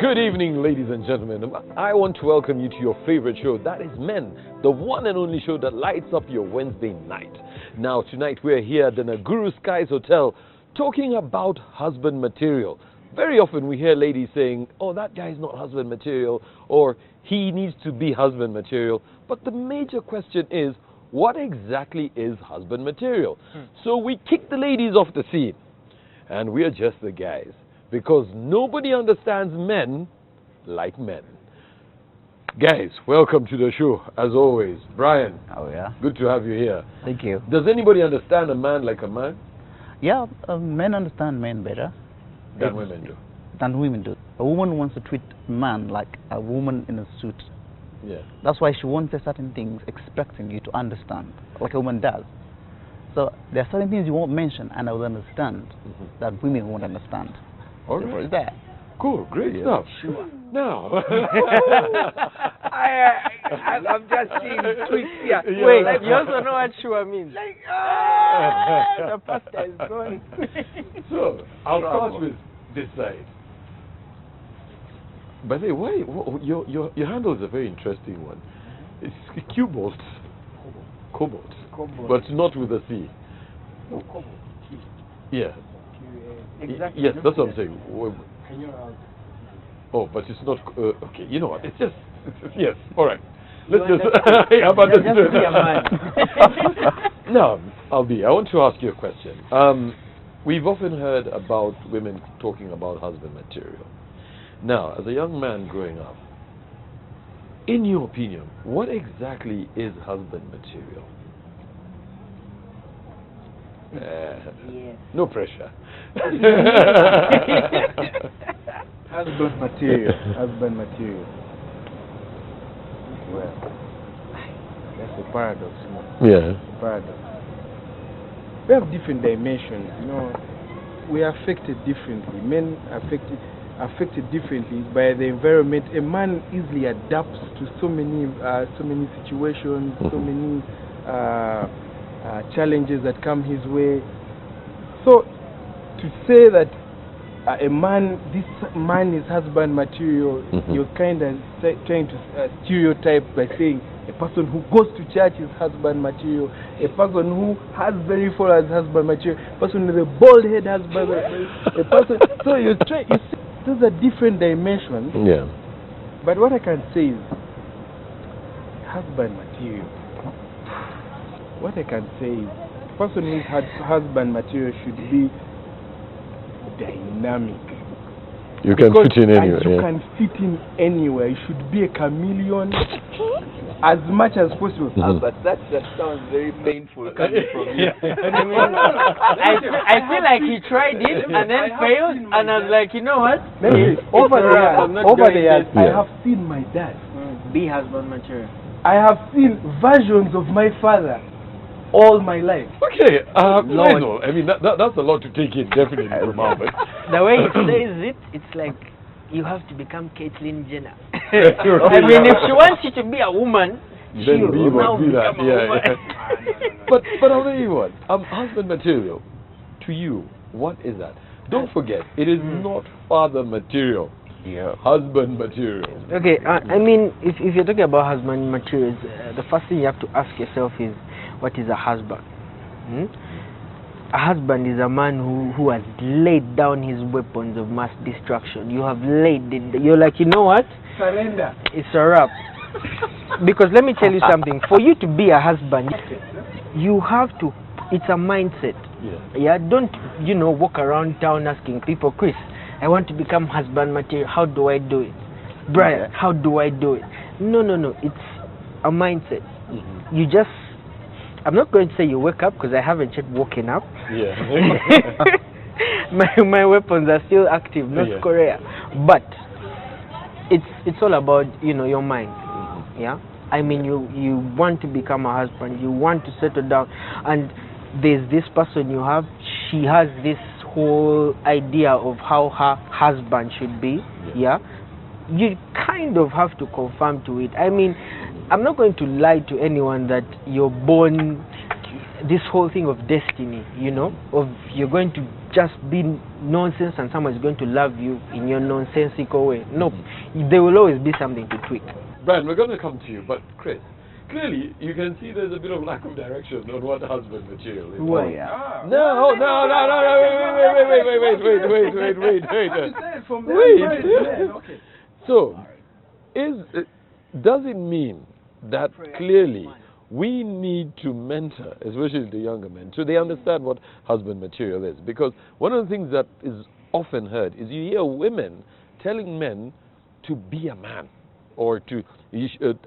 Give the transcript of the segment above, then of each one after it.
Good evening, ladies and gentlemen. I want to welcome you to your favorite show, that is Men, the one and only show that lights up your Wednesday night. Now, tonight we're here at the Naguru Skies Hotel talking about husband material. Very often we hear ladies saying, oh, that guy is not husband material, or he needs to be husband material. But the major question is, what exactly is husband material? So we kick the ladies off the scene, and we're just the guys. Because nobody understands men like men. Guys, welcome to the show, as always. Brian. Oh, yeah. Good to have you here. Thank you. Does anybody understand a man like a man? Yeah, men understand men better. Than women do. Than women do. A woman wants to treat a man like a woman in a suit. Yeah. That's why she wants certain things expecting you to understand, like a woman does. So there are certain things you won't mention and I will understand that women won't understand. All right. It's there. Cool, great stuff. Sure. Now, I'm just seeing tweets here. Yeah. Wait, like, you also know what sure means. Like, the pasta is gone. so I'll start with this side. By the way, your handle is a very interesting one. It's cobalt. Cobalt. But not with a C. No, cobalt. Yeah. Exactly. Yes, that's what I'm saying. Oh, but it's not. Okay, you know what? It's just. Yes, all right. Let's just. Yeah, but just be a man. No, I want to ask you a question. We've often heard about women talking about husband material. Now, as a young man growing up, in your opinion, what exactly is husband material? No pressure. Husband material. Husband material. Well, that's a paradox, you know. Yeah. A paradox. We have different dimensions, you know. We are affected differently. Men are affected differently by the environment. A man easily adapts to so many situations, so many challenges that come his way. So to say that this man is husband material, you're kind of trying to stereotype by saying a person who goes to church is husband material, a person who has very followers is husband material, a person with a bald head husband material, a person. So you see, those are different dimensions. Yeah. But what I can say is husband material. What I can say is the person who has husband material should be dynamic. You can fit in anywhere. You can fit in anywhere. You should be a chameleon as much as possible. But that sounds very painful coming from you. I feel like he tried it and then failed, and I was like, you know what? Over the years, I have seen my dad. Be husband material. I have seen versions of my father all my life. Okay, Lionel, I mean, that's a lot to take in, definitely, from Albert. The way he says it, it's like you have to become Caitlyn Jenner. I mean, if she wants you to be a woman, Then be now that. become a Yeah, woman. yeah. But I'll tell you what, husband material, to you, what is that? Don't forget, it is not father material. Yeah. Husband material. Okay, I mean, if you're talking about husband materials, the first thing you have to ask yourself is, what is a husband? A husband is a man who has laid down his weapons of mass destruction. You have laid it. You're like, you know what? Surrender. It's a wrap. Because let me tell you something. For you to be a husband, you have to. It's a mindset. Yeah. Don't walk around town asking people, Chris, I want to become husband material. How do I do it? Brian, how do I do it? No. It's a mindset. You just. I'm not going to say you wake up because I haven't yet woken up. Yeah. my weapons are still active, North Korea. But it's all about your mind. Yeah. I mean you want to become a husband. You want to settle down, and there's this person you have. She has this whole idea of how her husband should be. Yeah. You kind of have to conform to it. I mean, I'm not going to lie to anyone that you're born this whole thing of destiny, of you're going to just be nonsense and someone is going to love you in your nonsensical way. No, there will always be something to tweak. Brian, we're going to come to you, but Chris, clearly you can see there's a bit of lack of direction on what husband material is. Well, yeah. No, wait. Okay. So, does it mean that clearly we need to mentor, especially the younger men, so they understand what husband material is? Because one of the things that is often heard is you hear women telling men to be a man, or to,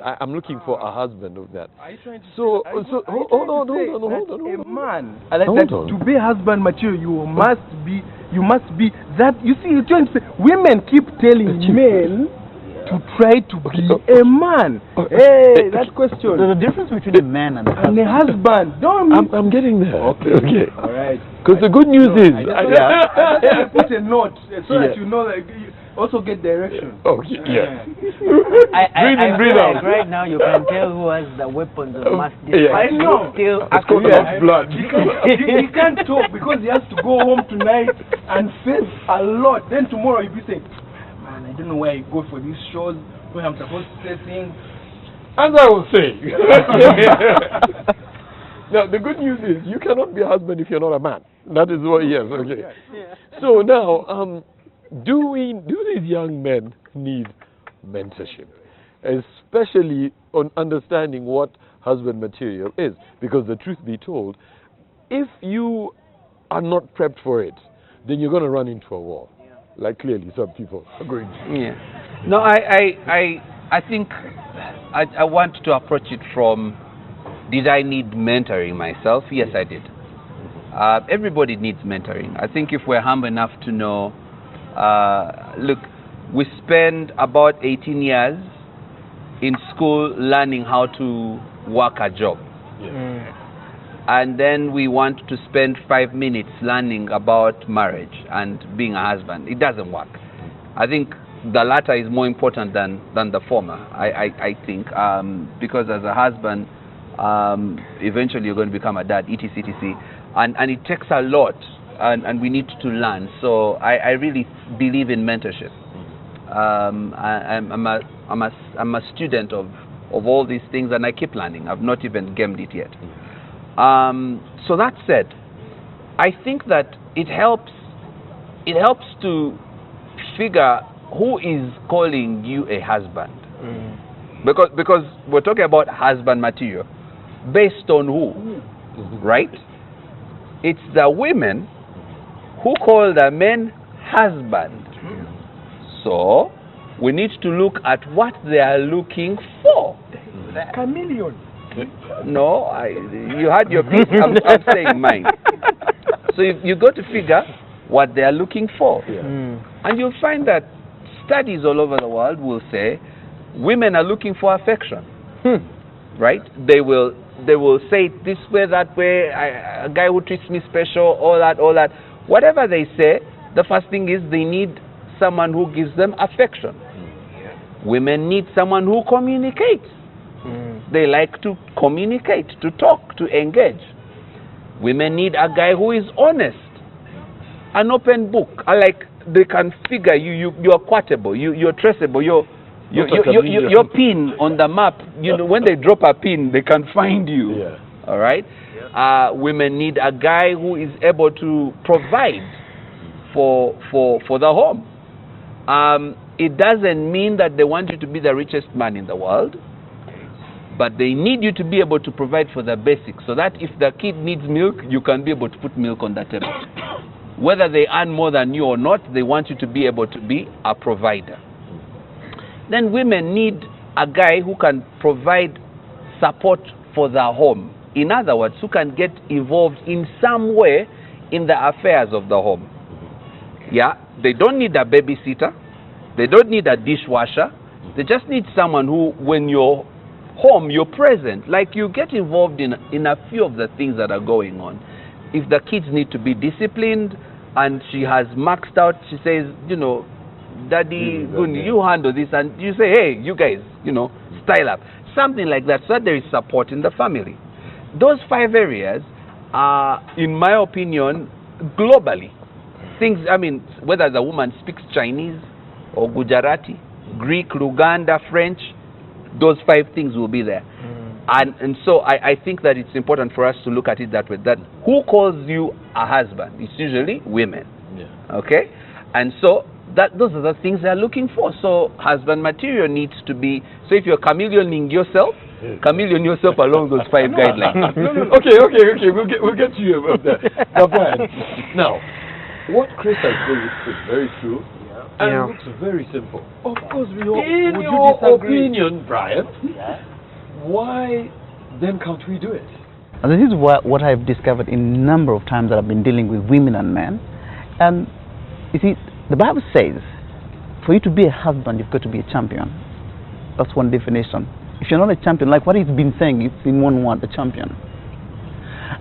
I'm looking for a husband of that. So, hold on. A man, to be husband material, you must be that. You see, you're trying to say, women keep telling men to try to be a man. Hey, that question. There's a difference between a man and a husband. And a husband. I'm getting there. Okay. All right. Because the good news is, I put a note so that you know that you also get direction. Oh, yeah. Breathe out. Right now, you can tell who has the weapons of mass destruction. I know. Still, blood. He can't talk because he has to go home tonight and face a lot. Then tomorrow you'll be saying, man, I don't know where I go for these shows when I'm supposed to say things. As I was saying. Now, the good news is you cannot be a husband if you're not a man. That is what, yes, okay. Yeah. So now, do these young men need mentorship, especially on understanding what husband material is? Because the truth be told, if you are not prepped for it, then you're going to run into a wall. Like clearly some people are going to. Yeah. No, I think I want to approach it from, did I need mentoring myself? Yes, I did. Everybody needs mentoring. I think if we're humble enough to know, look, we spend about 18 years in school learning how to work a job. Yeah. And then we want to spend 5 minutes learning about marriage and being a husband. It doesn't work. I think the latter is more important than the former, I think, because as a husband, eventually you're going to become a dad, etc. And it takes a lot, and we need to learn. So I really believe in mentorship. I'm a student of all these things, and I keep learning. I've not even gamed it yet. So that said, I think that it helps to figure who is calling you a husband. Because we're talking about husband material. Based on who? Right? It's the women who call the men husband. So we need to look at what they are looking for. Chameleon. No, you had your piece. I'm saying mine. So you got to figure what they are looking for. And you'll find that studies all over the world will say women are looking for affection. Right? They will say it this way, that way, a guy who treats me special, all that. Whatever they say, the first thing is they need someone who gives them affection. Women need someone who communicates. They like to communicate, to talk, to engage. Women need a guy who is honest, an open book. They can figure you're quotable, you're traceable, your pin on the map. You know, when they drop a pin, they can find you. Yeah. All right. Women need a guy who is able to provide for the home. It doesn't mean that they want you to be the richest man in the world, but they need you to be able to provide for the basics, so that if the kid needs milk, you can be able to put milk on the table. Whether they earn more than you or not, they want you to be able to be a provider. Then women need a guy who can provide support for the home. In other words, who can get involved in some way in the affairs of the home. Yeah, they don't need a babysitter. They don't need a dishwasher. They just need someone who, when you're home, you're present. Like, you get involved in a few of the things that are going on. If the kids need to be disciplined and she has maxed out, she says, you know, Daddy, you handle this, and you say, hey, you guys, you know, style up. Something like that, so that there is support in the family. Those 5 areas are, in my opinion, globally, things, I mean, whether the woman speaks Chinese or Gujarati, Greek, Luganda, French, those 5 things will be there. And so I think that it's important for us to look at it that way, that who calls you a husband? It's usually women. Yeah. Okay? And so those are the things they're looking for. So husband material needs to be, so if you're chameleoning yourself, chameleon yourself along those 5 guidelines. No. Okay. We'll get to you about that. Now, Brian, now, what Chris has said is very true. And looks very simple. Of course, we all. In your opinion, Brian, why then can't we do it? And this is what I've discovered in a number of times that I've been dealing with women and men. And you see, the Bible says, for you to be a husband, you've got to be a champion. That's one definition. If you're not a champion, like what he's been saying, it's in one word, a champion.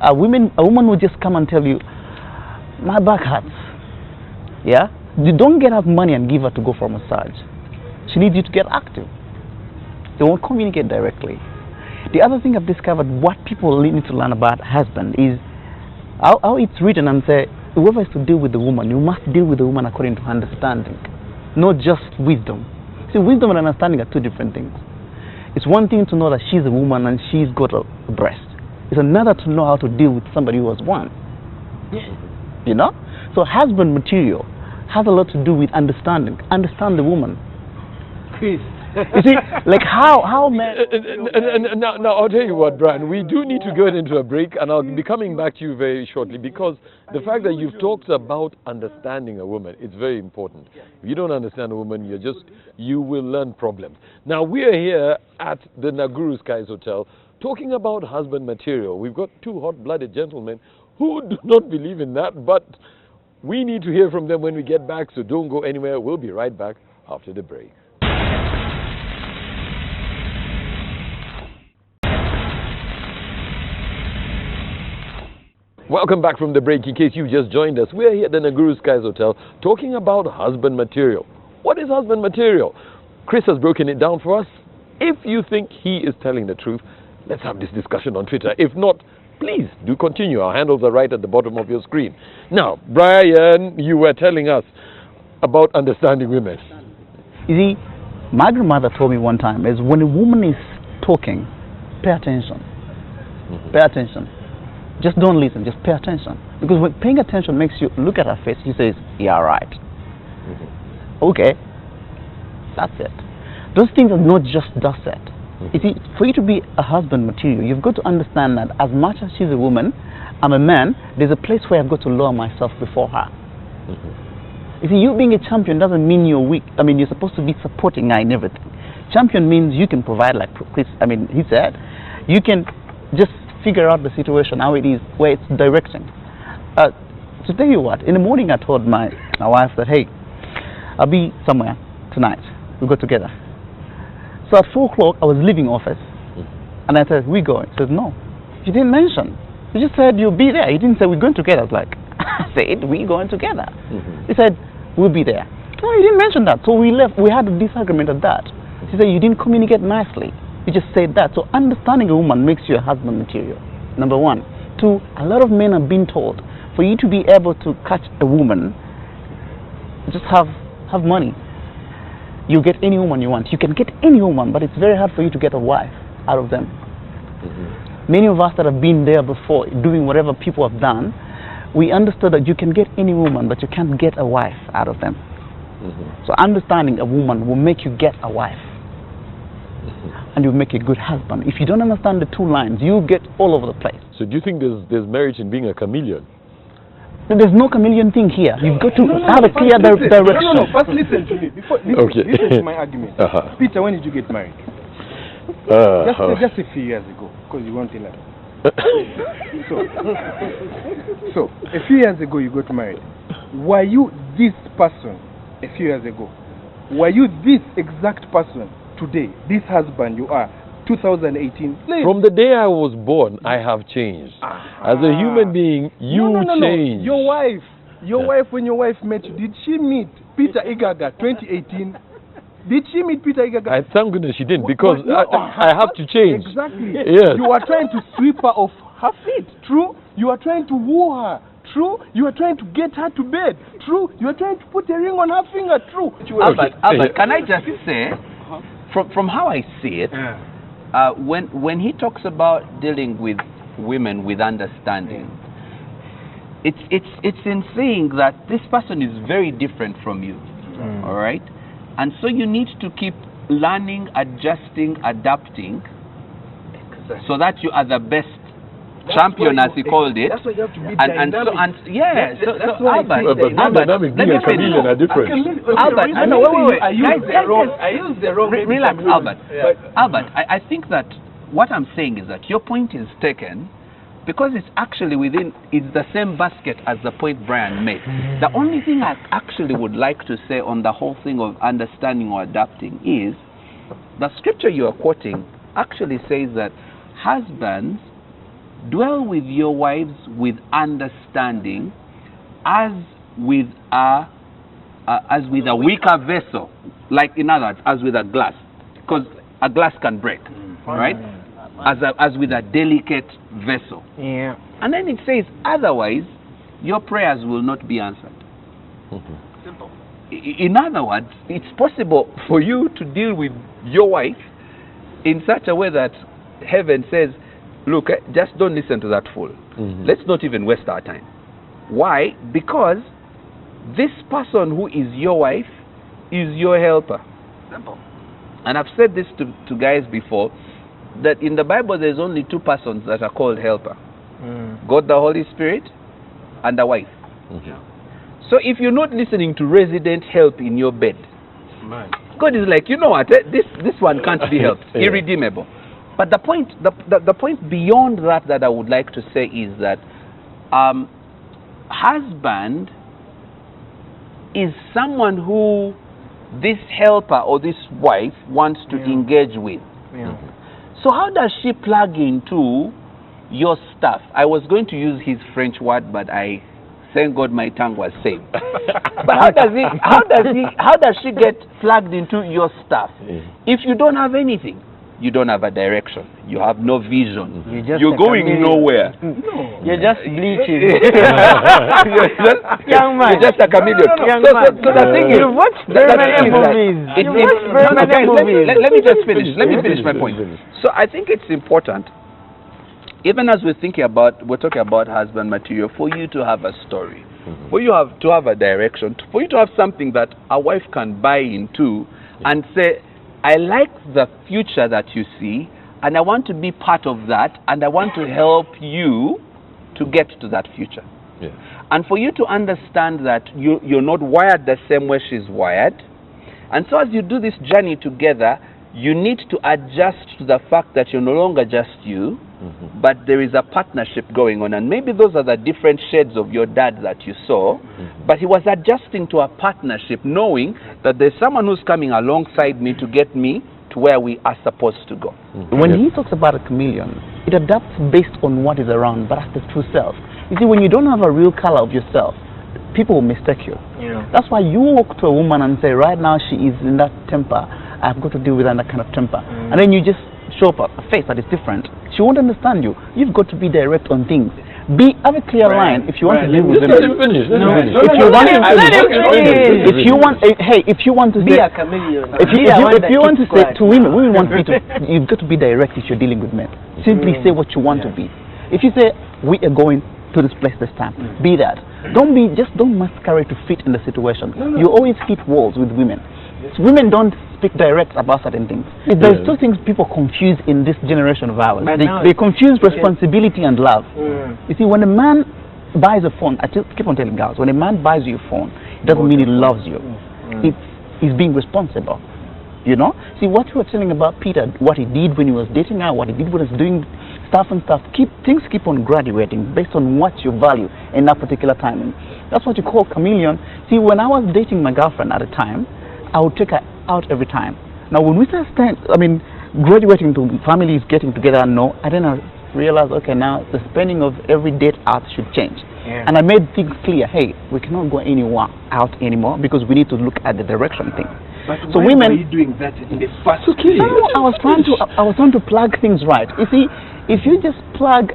A woman will just come and tell you, my back hurts. Yeah? You don't get her money and give her to go for a massage. She needs you to get active. They won't communicate directly. The other thing I've discovered, what people need to learn about husband is how it's written and say, whoever is to deal with the woman, you must deal with the woman according to understanding, not just wisdom. See, wisdom and understanding are 2 different things. It's one thing to know that she's a woman and she's got a breast. It's another to know how to deal with somebody who has one. You know? So husband material has a lot to do with understanding. Understand the woman. You see, like how men... Now, I'll tell you what, Brian, we do need to go into a break, and I'll be coming back to you very shortly, because the fact that you've talked about understanding a woman, it's very important. If you don't understand a woman, you will learn problems. Now, we're here at the Naguru Skies Hotel talking about husband material. We've got 2 hot-blooded gentlemen who do not believe in that, but we need to hear from them when we get back, so don't go anywhere. We'll be right back after the break. Welcome back from the break. In case you just joined us, we're here at the Naguru Skies Hotel talking about husband material. What is husband material? Chris has broken it down for us. If you think he is telling the truth, let's have this discussion on Twitter. If not, please do continue. Our handles are right at the bottom of your screen. Now, Brian, you were telling us about understanding women. You see, my grandmother told me one time is when a woman is talking, pay attention. Pay attention. Just don't listen, just pay attention. Because when paying attention makes you look at her face, she says, yeah, right. Okay, that's it. Those things are not just that's it. You see, for you to be a husband material, you've got to understand that as much as she's a woman, I'm a man, there's a place where I've got to lower myself before her. You see, you being a champion doesn't mean you're weak. I mean, you're supposed to be supporting her in everything. Champion means you can provide, like Chris, he said, you can just figure out the situation, how it is, where it's directing. To tell you what, in the morning I told my wife that, hey, I'll be somewhere tonight. We'll go together. So at 4 o'clock, I was leaving office. And I said, we going? She said, no. You didn't mention. You just said you'll be there. You didn't say we're going together. I was like, I said, we're going together. He said, we'll be there. No, you didn't mention that. So we left. We had a disagreement at that. She said, you didn't communicate nicely. You just said that. So understanding a woman makes you a husband material. Number 1. 2, a lot of men are being told, for you to be able to catch a woman, just have money. You get any woman you want. You can get any woman, but it's very hard for you to get a wife out of them. Many of us that have been there before, doing whatever people have done, we understood that you can get any woman, but you can't get a wife out of them. So understanding a woman will make you get a wife. And you make a good husband. If you don't understand the 2 lines, you get all over the place. So do you think there's merit in being a chameleon? There's no chameleon thing here. You've got to have a clear direction. No, first listen to me. Listen to my argument. Peter, when did you get married? Just a few years ago, because you won't tell us. So, a few years ago you got married. Were you this person a few years ago? Were you this exact person today? This husband you are, 2018? Please. From the day I was born, I have changed. As a human being, you changed. Your wife, when your wife met you, did she meet Peter Igaga 2018? Did she meet Peter Igaga? Thank goodness she didn't, because I have to change. Exactly. Yes. You are trying to sweep her off her feet. True. You are trying to woo her. True. You are trying to get her to bed. True. You're trying to put a ring on her finger. True. Albert, can I just say, from how I see it, when he talks about dealing with women with understanding, it's in saying that this person is very different from you, all right? And so you need to keep learning, adjusting, adapting, so that you are the best champion, as he called it. That's why you have to be and so Albert, let me finish. Albert, I used the wrong. Relax, Albert. Albert, I think that what I'm saying is that your point is taken, because it's actually it's the same basket as the point Brian made. The only thing I actually would like to say on the whole thing of understanding or adapting is the scripture you are quoting actually says that husbands, dwell with your wives with understanding, as with a weaker vessel, like in other words, as with a glass, because a glass can break, right? As with a delicate vessel. Yeah. And then it says, otherwise, your prayers will not be answered. Simple. In other words, it's possible for you to deal with your wife in such a way that heaven says, look, just don't listen to that fool. Let's not even waste our time. Why? Because this person who is your wife is your helper. Simple. And I've said this to guys before, that in the Bible there's only two persons that are called helper. God the Holy Spirit and the wife. So if you're not listening to resident help in your bed, God is like, you know what, this one can't be helped, irredeemable. But the point beyond that I would like to say is that husband is someone who this helper or this wife wants to engage with. So how does she plug into your stuff? I was going to use his French word, but thank God my tongue was saved. But how does she get plugged into your stuff? If you don't have anything, you don't have a direction. You have no vision. You're going nowhere. You're just bleaching. Young man. You're just a chameleon. So the thing is, you watch very many movies. Let me just finish. Let me finish my point. So I think it's important, even as we're talking about husband material, for you to have a story, for you to have a direction, for you to have something that a wife can buy into and say, I like the future that you see, and I want to be part of that, and I want to help you to get to that future. And for you to understand that you're not wired the same way she's wired, and so as you do this journey together, you need to adjust to the fact that you're no longer just you, but there is a partnership going on. And maybe those are the different shades of your dad that you saw, but he was adjusting to a partnership, knowing that there's someone who's coming alongside me to get me to where we are supposed to go. When he talks about a chameleon, it adapts based on what is around, but as the true self. You see, when you don't have a real color of yourself, people will mistake you. That's why you walk to a woman and say, right now she is in that temper, I've got to deal with that kind of temper. And then you just show up a face that is different. She won't understand you. You've got to be direct on things. Have a clear line if you want to deal with them. If you want to be a chameleon. If you want to say to women want to, you've got to be direct if you're dealing with men. Simply say what you want to be. If you say, we are going to this place this time, be that. Don't masquerade to fit in the situation. You always hit walls with women. So women don't speak direct about certain things. There's two things people confuse in this generation of ours. They confuse responsibility and love. You see, when a man buys a phone, I just keep on telling girls, when a man buys you a phone, it doesn't mean he loves you. He's being responsible. You know? See, what you were telling about Peter, what he did when he was dating her, what he did when he was doing stuff, things keep on graduating based on what you value in that particular time. That's what you call chameleon. See, when I was dating my girlfriend at the time, I would take her out every time. Now, when we start graduating to families getting together, I didn't realize, okay, now the spending of every date out should change. And I made things clear, hey, we cannot go anywhere out anymore because we need to look at the direction thing. But so why women, are you doing that in the first place? I was trying to plug things right. You see, if you just plug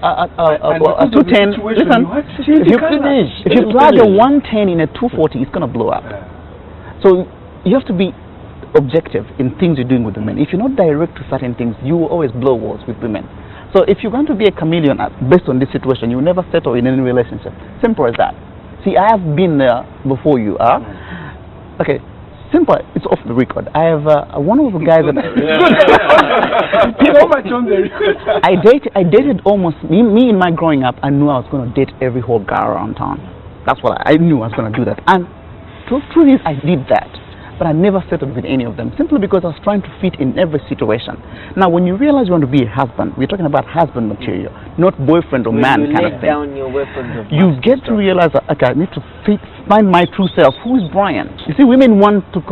a 210. Listen, if you plug a 110 in a 240, it's gonna blow up. So you have to be objective in things you're doing with women. If you're not direct to certain things, you will always blow walls with women. So if you're going to be a chameleon based on this situation, you will never settle in any relationship. Simple as that. See, I have been there before you are. Okay, simple. It's off the record. I have one of the guys that I dated almost me in my growing up. I knew I was going to date every whole guy around town. That's what I knew I was going to do that. And through this, I did that. But I never settled with any of them, simply because I was trying to fit in every situation. Now, when you realize you want to be a husband, we're talking about husband material, not boyfriend or man kind of thing. Down your weapons of you get to realize that, okay, I need to find my true self. Who is Brian? You see, women want to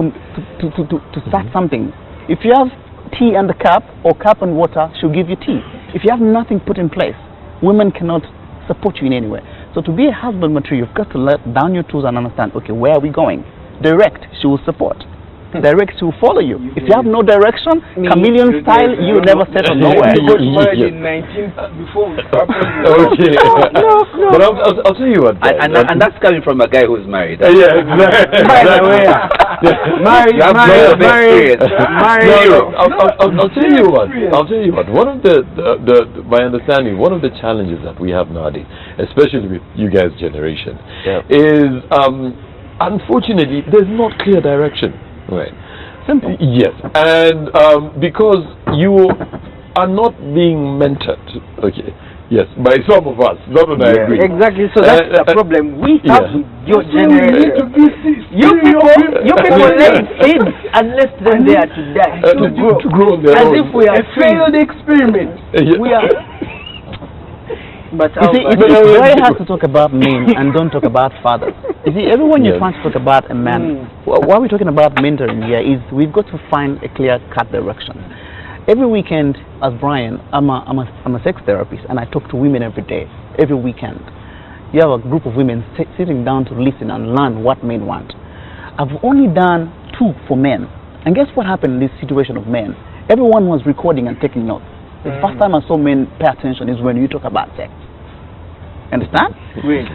start something. If you have tea and the cup, or cup and water, she'll give you tea. If you have nothing put in place, women cannot support you in any way. So to be a husband material, you've got to let down your tools and understand, okay, where are we going? Direct, she will support. Direct, she will follow you. If you have no direction, chameleon style, you will never settle nowhere. You got married in 19 before we Okay. No. But I'll tell you what. And that's coming from a guy who's married. Yeah, exactly. Married. I'll tell you what. One of my understanding, one of the challenges that we have nowadays, especially with you guys' generation, is unfortunately there's not clear direction. Right. Simple. Yes, and because you are not being mentored. Okay. Yes, by some of us. Not when I agree. Exactly. So that's the problem we have with your generation. You people let kids and let them there to die, to grow on their as own. if we are failed experiment. We are. But you see, it's very hard to talk about men and don't talk about fathers. You see, everyone you're trying to talk about a man, what we're talking about mentoring here is we've got to find a clear-cut direction. Every weekend, as Brian, I'm a sex therapist, and I talk to women every day, every weekend. You have a group of women sitting down to listen and learn what men want. I've only done 2 for men. And guess what happened in this situation of men? Everyone was recording and taking notes. The first time I saw men pay attention is when you talk about sex. Understand?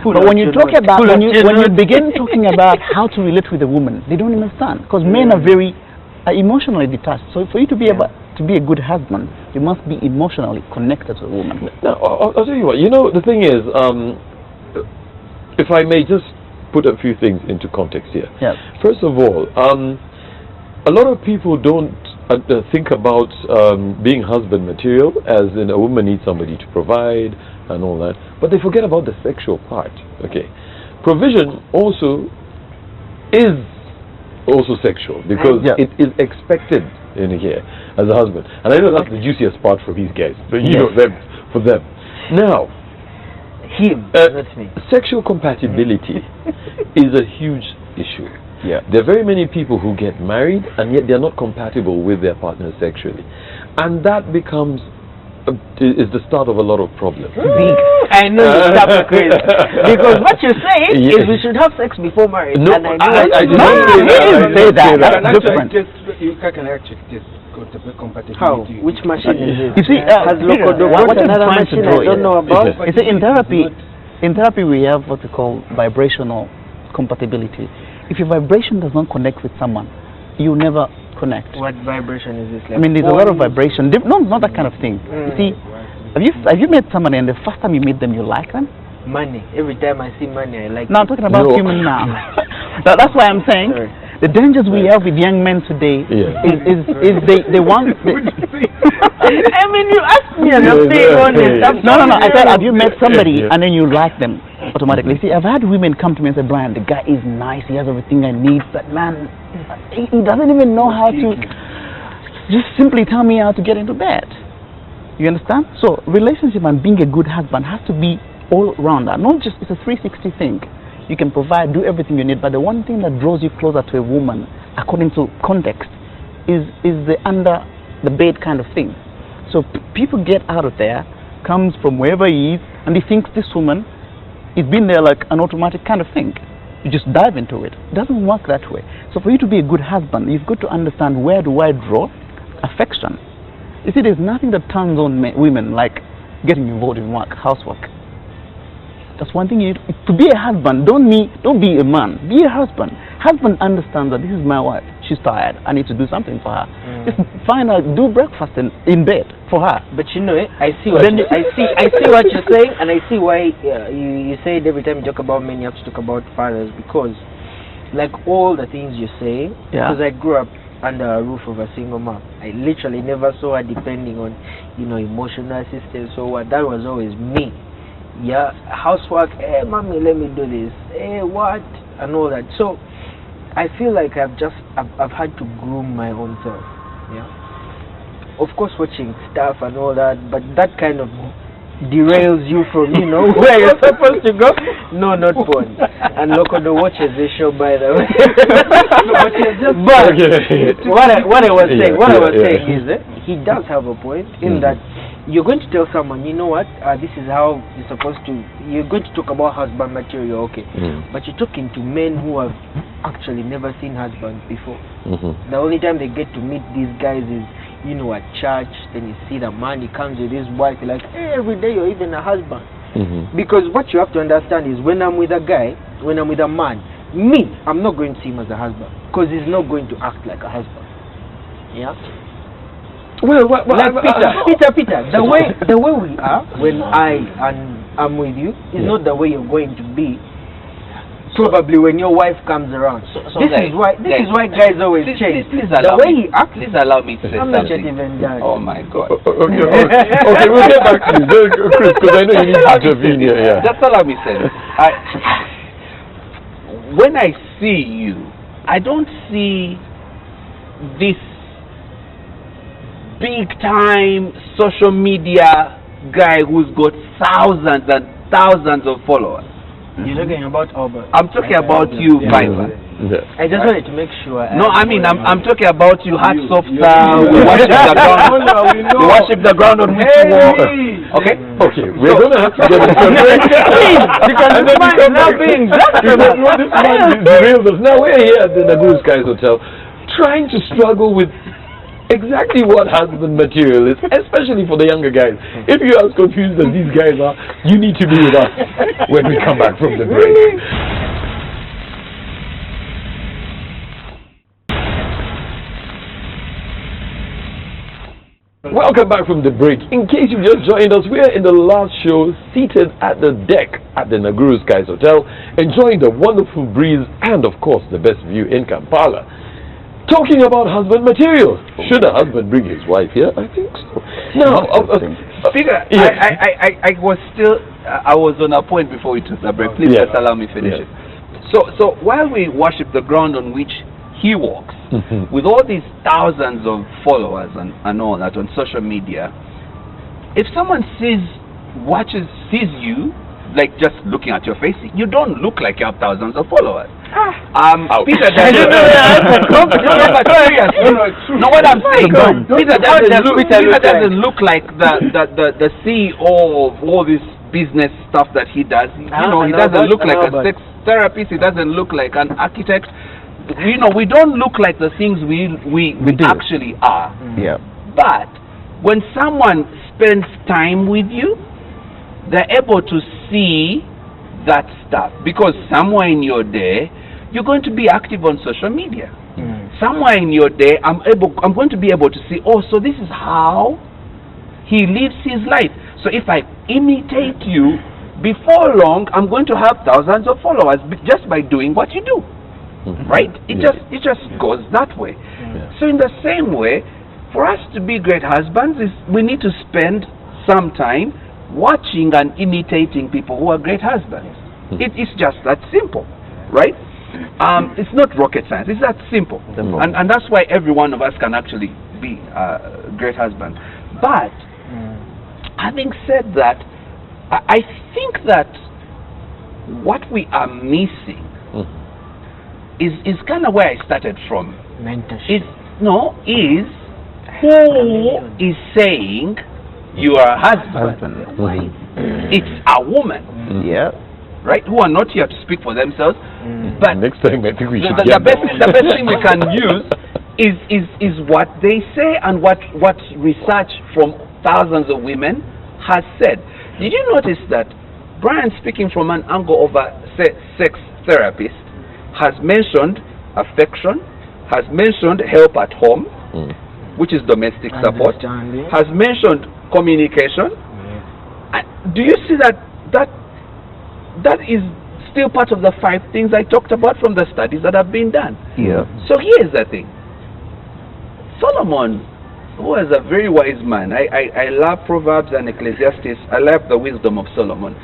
But when you talk about when you begin talking about how to relate with a woman, they don't understand, because men are very emotionally detached. So for you to be able to be a good husband, you must be emotionally connected to a woman. Now, I'll tell you what. You know, the thing is, if I may just put a few things into context here. Yes. First of all, a lot of people don't think about being husband material, as in a woman needs somebody to provide and all that, but they forget about the sexual part. Okay, provision also is sexual, because it is expected in here as a husband, and I know that's the juiciest part for these guys, but you know, for them. Now, not me. Sexual compatibility is a huge issue. Yeah, there are very many people who get married and yet they're not compatible with their partner sexually, and that becomes is the start of a lot of problems. I know you stop crazy, because what you're saying is we should have sex before marriage. No, and I didn't say that. That's different. You can actually just go to the compatibility. How? Which machine is it? You see, has Locodo got another machine I don't know about? You see, in therapy we have what we call vibrational compatibility. If your vibration does not connect with someone, you never connect. What vibration is this? Like, I mean, there's a lot of vibration. No, not that kind of thing. You see, have you met somebody and the first time you meet them, you like them? Money. Every time I see money, I like. No, I'm talking about human now. That's why I'm saying the dangers we have with young men today is they want. I mean, you asked me and I'm saying honest. No. I said, have you met somebody and then you like them automatically? See, I've had women come to me and say, Brian, the guy is nice, he has everything I need, but man, he doesn't even know how to just simply tell me how to get into bed. You understand? So relationship and being a good husband has to be all around that. Not just, it's a 360 thing. You can provide, do everything you need, but the one thing that draws you closer to a woman, according to context, is the under the bed kind of thing. So people get out of there, comes from wherever he is, and he thinks this woman is been there like an automatic kind of thing. You just dive into it. It doesn't work that way. So for you to be a good husband, you've got to understand, where do I draw affection? You see, there's nothing that turns on women like getting involved in work, housework. That's one thing you need. To be a husband, don't be a man. Be a husband. Husband understands that this is my wife. She's tired. I need to do something for her. Just find her, do breakfast in bed for her. But you know, I see what you're saying, and I see why you say it every time you talk about men. You have to talk about fathers, because like all the things you say. Because I grew up under a roof of a single mom. I literally never saw her depending on, emotional assistance or what. That was always me. Yeah, housework, hey mommy, let me do this, hey what, and all that. So I feel like I've had to groom my own self. Yeah, of course watching stuff and all that, but that kind of derails you from where you're supposed to go. No, not porn. And Lokodo watches this show, by the way. But what I was saying is that he does have a point in that you're going to tell someone, you know what, this is how you're supposed to, you're going to talk about husband material, okay, but you're talking to men who have actually never seen husbands before. The only time they get to meet these guys is, at church. Then you see the man, he comes with his wife, you're like, hey, every day you're even a husband. Because what you have to understand is, when I'm with a guy, when I'm with a man, I'm not going to see him as a husband, because he's not going to act like a husband. Yeah. Well, like Peter, the way we are when I'm with you is not the way you're going to be probably when your wife comes around. This is why guys always change. Please allow me to say I'm something. not yet even done. Oh my God. Okay, we'll get back to you, Chris, because I know you need to intervene here. Yeah. Just allow me to say this. When I see you, I don't see this big time social media guy who's got thousands and thousands of followers. You're talking about Albert. I'm talking about you, Piper. I just wanted to make sure. I'm talking about you, hats off. We worship the ground. We worship the ground on which you walk. Okay, we're gonna have to get into a break. Because this man is now being derailed us. Now we're here at the Naguru Skies Hotel, trying to struggle with exactly what husband material is, especially for the younger guys. If you are as confused as these guys are, you need to be with us when we come back from the break. Welcome back from the break. In case you've just joined us, we're in the last show, seated at the deck at the Naguru Skies Hotel, enjoying the wonderful breeze and, of course, the best view in Kampala. Talking about husband material. Should a husband bring his wife here? I think so. Now, Peter, I was on a point before we took the break. Please just allow me finish it. So while we worship the ground on which he walks, with all these thousands of followers and all that on social media, if someone sees you, like just looking at your face, you don't look like you have thousands of followers. Peter what I'm saying, Peter doesn't look like the CEO of all this business stuff that he does. He doesn't look like a sex therapist. He doesn't look like an architect. We don't look like the things we actually are. Yeah. But when someone spends time with you, they're able to see that stuff, because somewhere in your day you're going to be active on social media. Somewhere in your day I'm going to be able to see, oh, so this is how he lives his life. So if I imitate you, before long I'm going to have thousands of followers just by doing what you do. Right? It just goes that way. So in the same way, for us to be great husbands, we need to spend some time watching and imitating people who are great husbands. It's just that simple, right? It's not rocket science. It's that simple. And that's why every one of us can actually be a great husband. But having said that, I think that what we are missing is kind of where I started from. Mentorship. Is who is saying you are a husband. It's a woman. Right? Who are not here to speak for themselves. But next time I think we should the best thing we can use is what they say and what research from thousands of women has said. Did you notice that Brian, speaking from an angle of a sex therapist, has mentioned affection, has mentioned help at home, which is domestic support, has mentioned communication. Do you see that that is still part of the 5 things I talked about from the studies that have been done? Yeah. So here's the thing. Solomon, who was a very wise man, I love Proverbs and Ecclesiastes. I love the wisdom of Solomon.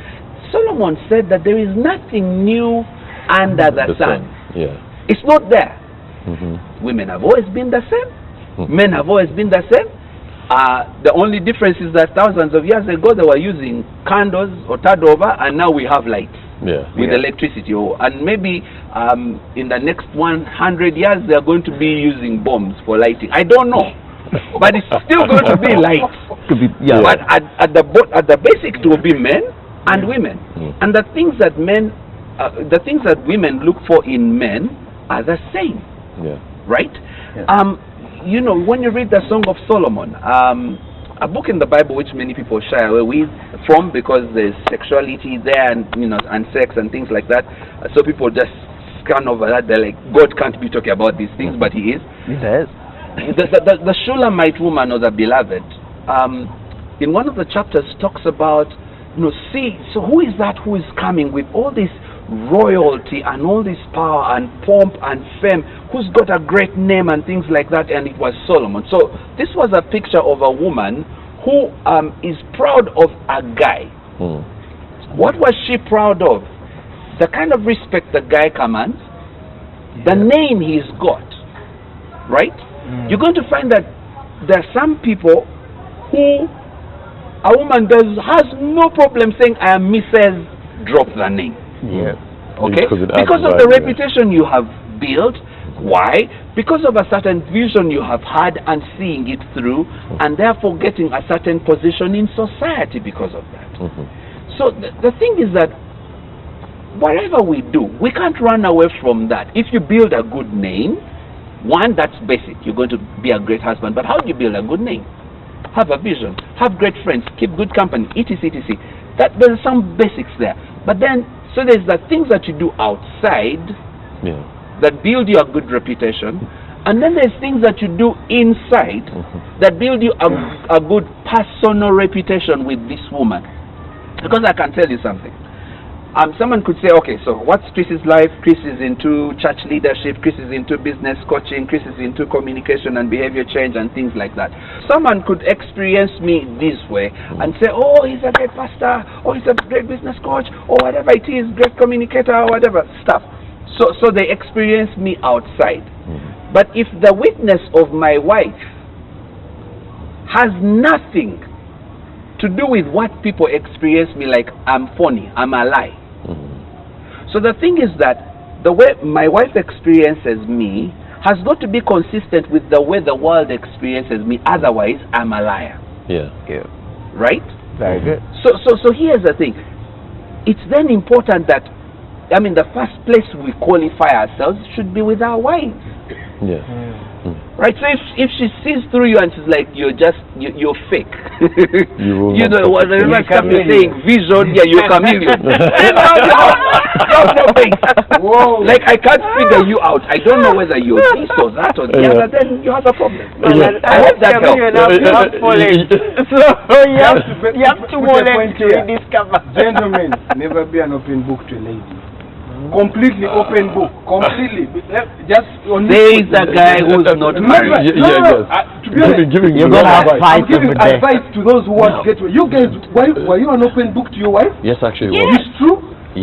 Solomon said that there is nothing new under the sun. Yeah. It's not there. Women have always been the same. Men have always been the same. The only difference is that thousands of years ago they were using candles or over, and now we have lights with electricity. And maybe in the next 100 years they are going to be using bombs for lighting. I don't know, but it's still going to be lights. But at the basic, it will be men and women, and the things that women look for in men are the same. Right? You know, when you read the Song of Solomon, a book in the Bible which many people shy away from because there's sexuality there and and sex and things like that, so people just scan over that. They're like, God can't be talking about these things, but He is. He does. The Shulamite woman or the beloved, in one of the chapters talks about, so who is that who is coming with all this royalty and all this power and pomp and fame, who's got a great name and things like that? And it was Solomon. So this was a picture of a woman who is proud of a guy. What was she proud of? The kind of respect the guy commands, the name he's got, right? You're going to find that there are some people who a woman has no problem saying, I am Mrs. Drop the name. Okay? Because of the reputation you have built. Why? Because of a certain vision you have had and seeing it through, and therefore getting a certain position in society because of that. So the thing is that whatever we do, we can't run away from that. If you build a good name, one, that's basic. You're going to be a great husband. But how do you build a good name? Have a vision. Have great friends. Keep good company. etc. etc. There are some basics there. But then, so there's the things that you do outside that build you a good reputation. And then there's things that you do inside that build you a good personal reputation with this woman. Because I can tell you something. Someone could say, okay, so what's Chris's life? Chris is into church leadership, Chris is into business coaching, Chris is into communication and behavior change and things like that. Someone could experience me this way and say, oh, he's a great pastor, or he's a great business coach, or whatever it is, great communicator, or whatever stuff. So they experience me outside. But if the witness of my wife has nothing to do with what people experience me, like I'm funny, I'm a lie. So the thing is that the way my wife experiences me has got to be consistent with the way the world experiences me. Otherwise, I'm a liar. Right? Very good. So here's the thing. It's then important that, the first place we qualify ourselves should be with our wives. Right? So if she sees through you and she's like, you're fake. Whatever stuff you're saying, vision, you're chameleon. You have no face. Like, I can't figure you out. I don't know whether you're this or that or the other, then you have a problem. I hope that helps. So you have to rediscover. Gentlemen, never be an open book to a lady. Completely open book. Completely. Just there is a guy who's not married. To be honest, you're going to have fights I'm giving every day. advice to those who want to get. You guys, were you an open book to your wife? Yes, actually. It's true.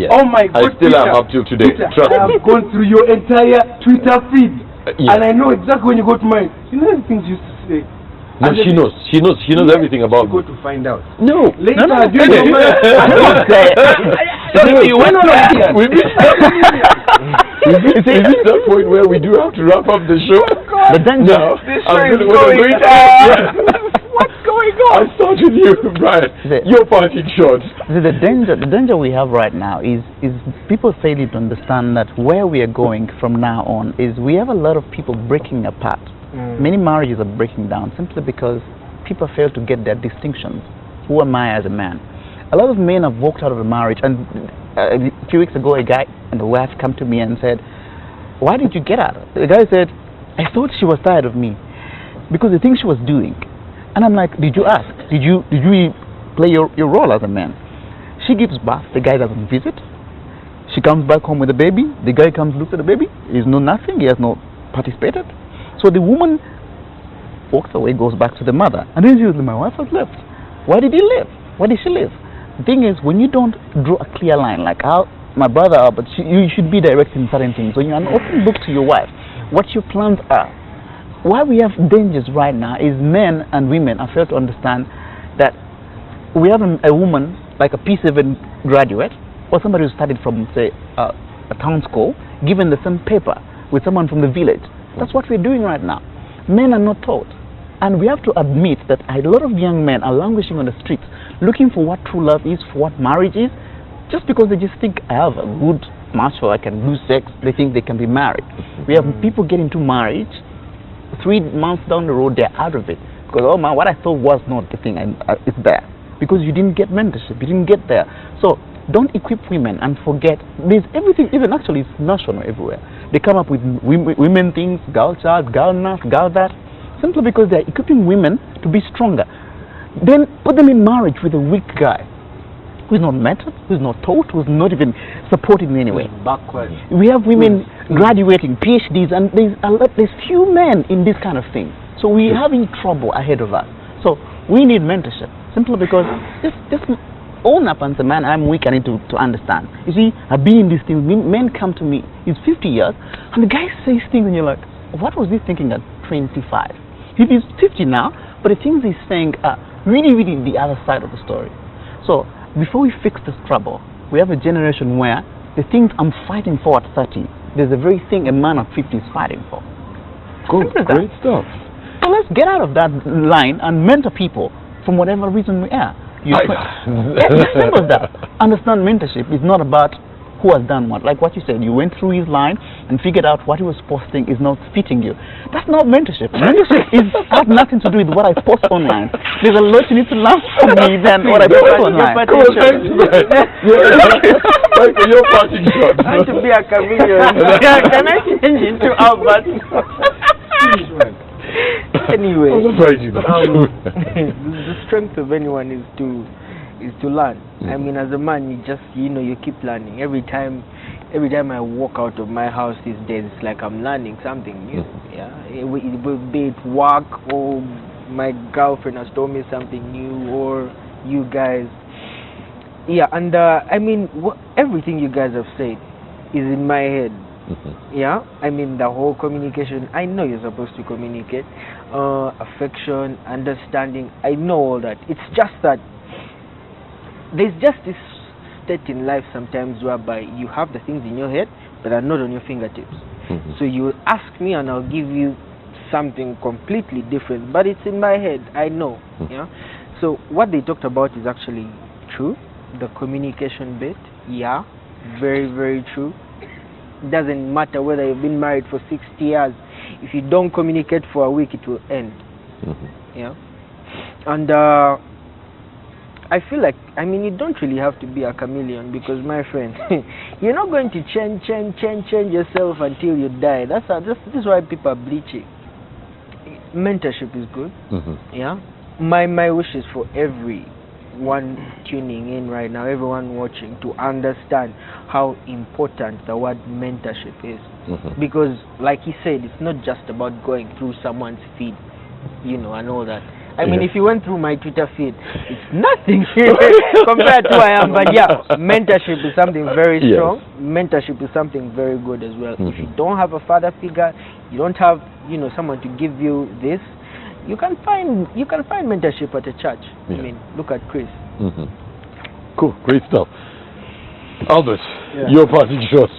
Oh my God! I still am up till today. Trust me. I've gone through your entire Twitter feed, and I know exactly when you go to mine. You know the things you used to say. No, she knows. She knows everything about me. Go to find out. No. Later, No. you went on We reached that point where we do have to wrap up the show. But then what's going on? I'll start with you, Brian. Your parting shots. The danger we have right now is people failing to understand that where we are going from now on is we have a lot of people breaking apart. Many marriages are breaking down simply because people fail to get their distinctions. who am I as a man? A lot of men have walked out of the marriage, and a few weeks ago, a guy and a wife come to me and said, "Why did you get out?" The guy said, "I thought she was tired of me because the things she was doing." And I'm like, "Did you ask? Did you play your role as a man?" She gives birth, the guy doesn't visit. She comes back home with the baby, the guy comes, looks at the baby, he's no nothing, he has not participated. So the woman walks away, goes back to the mother, and then she says, "My wife has left. Why did he leave? Why did she leave?" The thing is, when you don't draw a clear line, like how my brother, but you should be direct in certain things. When you're an open book to your wife, what your plans are. Why we have dangers right now is men and women are failed to understand that we have a woman, like a P7 graduate, or somebody who studied from, say, a town school, given the same paper with someone from the village. That's what we're doing right now. Men are not taught. And we have to admit that a lot of young men are languishing on the streets, looking for what true love is, for what marriage is, just because they just think, I have a good match or I can do sex, they think they can be married. We have people get into marriage, 3 months down the road, they're out of it. Because, oh man, what I thought was not the thing, and it's there. Because you didn't get mentorship, you didn't get there. So don't equip women and forget, there's everything, even actually it's national everywhere. They come up with women things, girl child, girl nurse, girl that, simply because they're equipping women to be stronger. Then put them in marriage with a weak guy who's not mentored, who's not taught, who's not even supported in any way. Backward. We have women graduating, PhDs, and there's few men in this kind of thing. So we're having trouble ahead of us. So we need mentorship, simply because just own up and say, man, I'm weak, I need to understand. You see, I've been in these things. Men come to me, he's 50 years, and the guy says things, and you're like, what was he thinking at 25? He's 50 now, but the things he's saying are really, really the other side of the story. So before we fix this trouble, we have a generation where the things I'm fighting for at 30, there's a very thing a man at 50 is fighting for. Cool, great stuff. So let's get out of that line and mentor people from whatever reason we are. Simple as that. Understand mentorship is not about who has done what. Like what you said, you went through his line and figured out what he was posting is not fitting you. That's not mentorship. Mentorship has nothing to do with what I post online. There's a lot you need to learn from me than what I post online. Cool, thanks, man. Thanks for your parting shot. Trying to be a chameleon. Yeah, can I change it to Albert? Anyway, the strength of anyone is to learn. I mean, as a man, you keep learning. Every time I walk out of my house these days, it's like I'm learning something new. Yeah, be it work, or my girlfriend has told me something new, or you guys. Yeah, and I mean, everything you guys have said is in my head. Yeah, I mean, the whole communication, I know you're supposed to communicate, affection, understanding, I know all that. It's just that there's just this state in life sometimes whereby you have the things in your head but are not on your fingertips. So you ask me and I'll give you something completely different, but it's in my head, I know. Yeah. So what they talked about is actually true. The communication bit, yeah, very, very true. Doesn't matter whether you've been married for 60 years. If you don't communicate for a week, it will end. Yeah. And I feel like, I mean, you don't really have to be a chameleon, because, my friend, you're not going to change yourself until you die. This is why people are bleaching. Mentorship is good. Yeah. My wish is for everyone tuning in right now, everyone watching, to understand how important the word mentorship is. Because, like he said, it's not just about going through someone's feed, and all that. I mean, if you went through my Twitter feed, it's nothing compared to who I am. But yeah, mentorship is something very strong. Mentorship is something very good as well. If you don't have a father figure, you don't have, someone to give you this, you can find mentorship at a church. I mean, look at Chris. Cool, great stuff. Albert, your parting shots.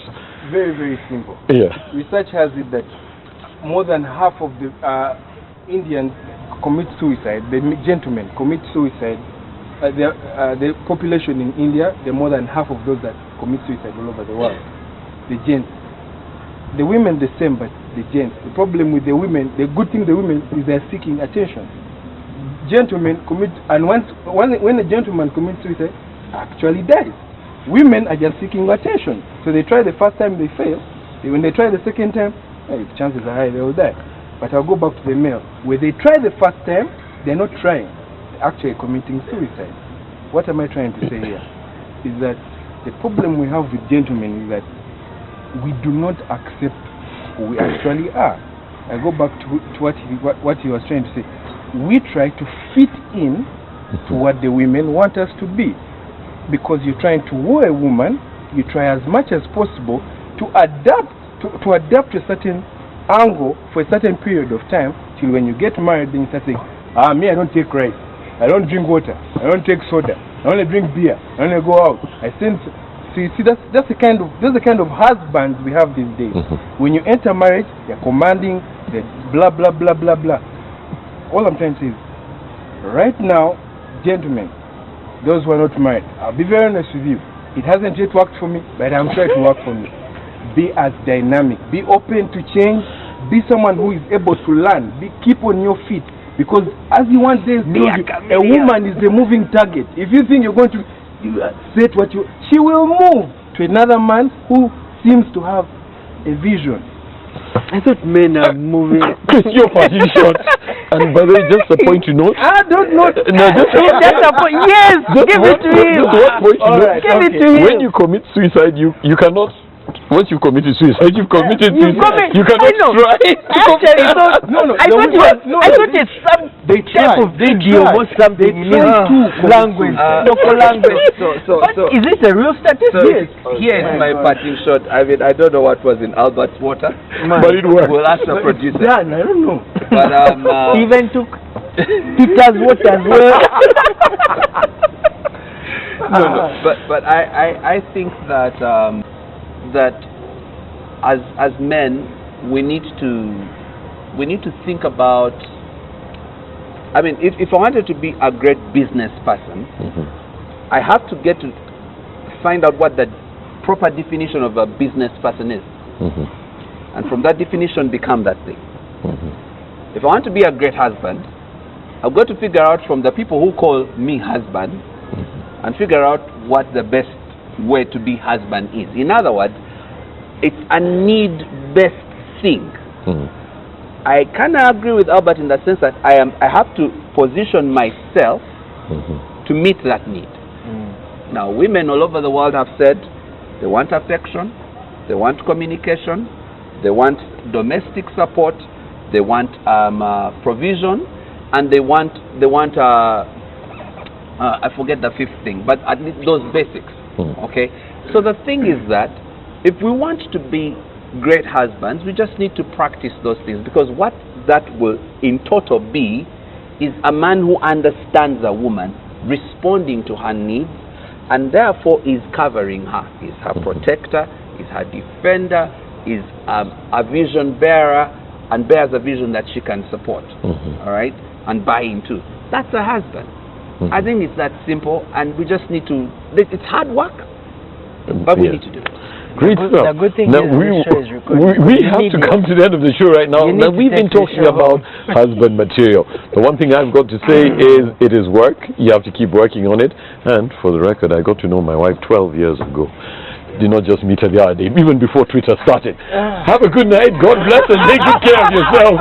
Very, very simple. Yeah. Research has it that more than half of the Indians commit suicide. The gentlemen commit suicide. The population in India, they're more than half of those that commit suicide all over the world. The gents. The women the same, but the gents. The problem with the women, the good thing the women is they're seeking attention. gentlemen commit, and when a gentleman commits suicide, actually dies. Women are just seeking attention. So they try the first time, they fail. When they try the second time, chances are high they will die. But I'll go back to the male. When they try the first time, they're not trying. They're actually committing suicide. What am I trying to say here? Is that the problem we have with gentlemen is that we do not accept who we actually are. I go back to what he was trying to say. We try to fit in to what the women want us to be. Because you're trying to woo a woman, you try as much as possible to adapt to a certain angle for a certain period of time, till when you get married, then you start saying, me, I don't take rice, I don't drink water, I don't take soda, I only drink beer, I only go out, I send. So you see, that's the kind of husbands we have these days. When you enter marriage, you're commanding the blah blah blah blah blah. All I'm trying to say is, right now, gentlemen, those who are not married, I'll be very honest with you. It hasn't yet worked for me, but I'm sure it will work for me. Be as dynamic. Be open to change. Be someone who is able to learn. Keep on your feet. Because as you one day told you, a woman is a moving target. If you think you're going to set what you... She will move to another man who seems to have a vision. I thought men are moving. Chris, your party shot. And by the way, just a point to note. I don't know. No, just a point. Yes, give it to him. Just one point to note. Give it to him. When you commit suicide, you cannot. Once you've committed suicide, you've committed suicide. You cannot try. Actually, I thought it's some type of video or something in language, local language. Is it a real statistic? Here is my parting shot. I mean, I don't know what was in Albert's water, but it worked. We'll ask the producer. I don't know. But even took Peter's water as well. But I think that that as men we need to think about. I mean, if I wanted to be a great business person, I have to get to find out what the proper definition of a business person is, and from that definition become that thing. If I want to be a great husband, I've got to figure out from the people who call me husband, and figure out what the best way to be husband is. In other words, it's a need-based thing. I kind of agree with Albert in the sense that I have to position myself to meet that need. Now, women all over the world have said they want affection, they want communication, they want domestic support, they want provision, and they want I forget the fifth thing, but at least those basics. Okay, so the thing is that if we want to be great husbands, we just need to practice those things, because what that will in total be is a man who understands a woman, responding to her needs, and therefore is covering her, is her protector, is her defender, is a vision bearer, and bears a vision that she can support, all right, and buy into. That's a husband. I think it's that simple, and we just need to. It's hard work, but we need to do it. Great stuff. The good thing now, is we have to come to the end of the show right now. Now we've been talking about husband material. The one thing I've got to say is it is work. You have to keep working on it. And for the record, I got to know my wife 12 years ago. Did not just meet her the other day, even before Twitter started. Have a good night. God bless, and take good care of yourself.